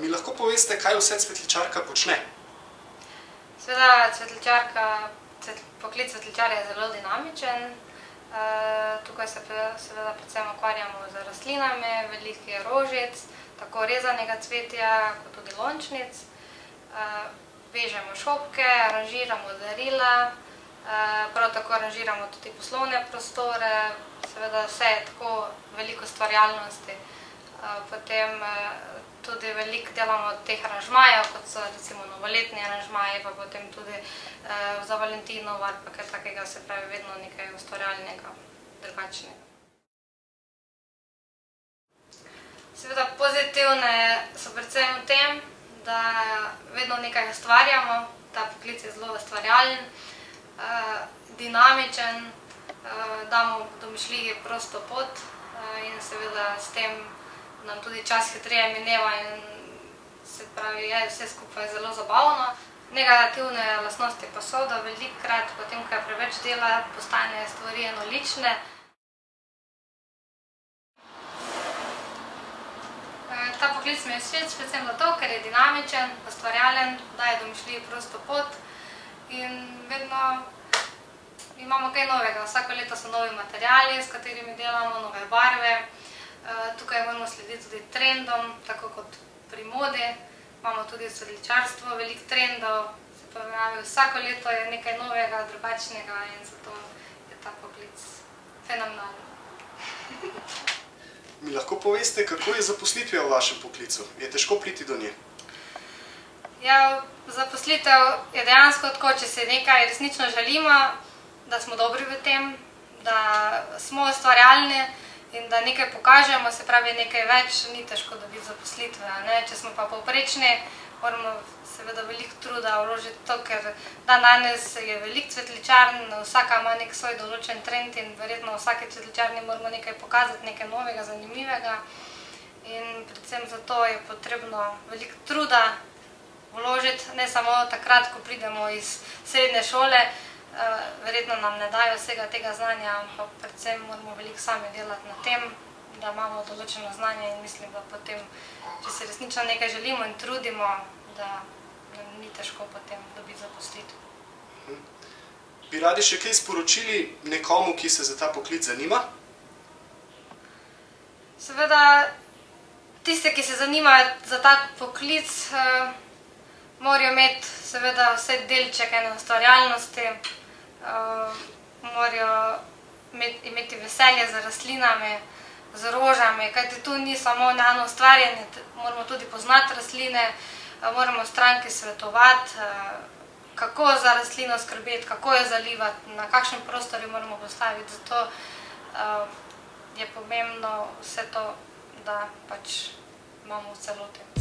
Mi lahko poveste, kaj vse cvetličarka počne? Seveda, poklic cvetličarja je zelo dinamičen. Tukaj se seveda predvsem ukvarjamo z rastlinami, veliko je rožic, tako rezanega cvetja, kot tudi lončnic. Vežemo šopke, aranžiramo darila, prav tako aranžiramo tudi poslovne prostore, seveda vse je tako veliko ustvarjalnosti. Potem tudi veliko delamo teh aranžmajev, kot so recimo novoletni aranžmaji, pa potem tudi za Valentinov ali pa kaj takega, se pravi vedno nekaj ustvarjalnega, drugačnega. Seveda pozitivne so predvsem v tem, da vedno nekaj ustvarjamo, ta poklic je zelo ustvarjalen, dinamičen, damo domišljiji prosto pot in seveda s tem nam tudi čas hitreje mineva in se pravi, je vse skupaj zelo zabavno. Negativne lastnosti pa so, da velikokrat, potem ko je preveč dela, postanejo stvari enolične. Ta poklic mi je všeč predvsem zato, ker je dinamičen, ustvarjalen, daje domišljiji prosto pot in vedno imamo kaj novega. Vsako leto so novi materiali, s katerimi delamo, nove barve. Tukaj moramo slediti tudi trendom, tako kot pri modi. Imamo tudi v cvetličarstvu veliko trendov, se pravi, vsako leto je nekaj novega, drugačnega in zato je ta poklic fenomenalen. Mi lahko poveste, kako je zaposlitve v vašem poklicu? Je težko priti do nje? Ja, zaposlitev je dejansko tako, če se nekaj resnično želimo, da smo dobri v tem, da smo ustvarjalni, in da nekaj pokažemo, se pravi nekaj več, ni težko dobiti zaposlitve. Če smo pa povprečni, moramo seveda veliko truda vložiti to, ker danes je veliko cvetličarn, vsaka ima nek svoj določen trend in verjetno v vsaki cvetličarni moramo nekaj pokazati, nekaj novega, zanimivega. In predvsem zato je potrebno veliko truda vložiti, ne samo takrat, ko pridemo iz srednje šole, verjetno nam ne dajo vsega tega znanja, ampak predvsem moramo veliko sami delati na tem, da imamo določeno znanje in mislim, da potem, če se resnično nekaj želimo in trudimo, da nam ni težko potem dobiti zaposlitev. Bi radi še kaj sporočili nekomu, ki se za ta poklic zanima? Seveda, tiste, ki se zanimajo za ta poklic, morajo imeti seveda vse delček ene ustvarjalnosti, morajo imeti veselje z rastlinami, z rožami, kajti tu ni samo eno ustvarjanje, moramo tudi poznati rastline, moramo stranki svetovati, kako za rastlino skrbeti, kako jo zalivati, na kakšen prostor jo moramo postaviti, zato je pomembno vse to, da pač imamo v celoti.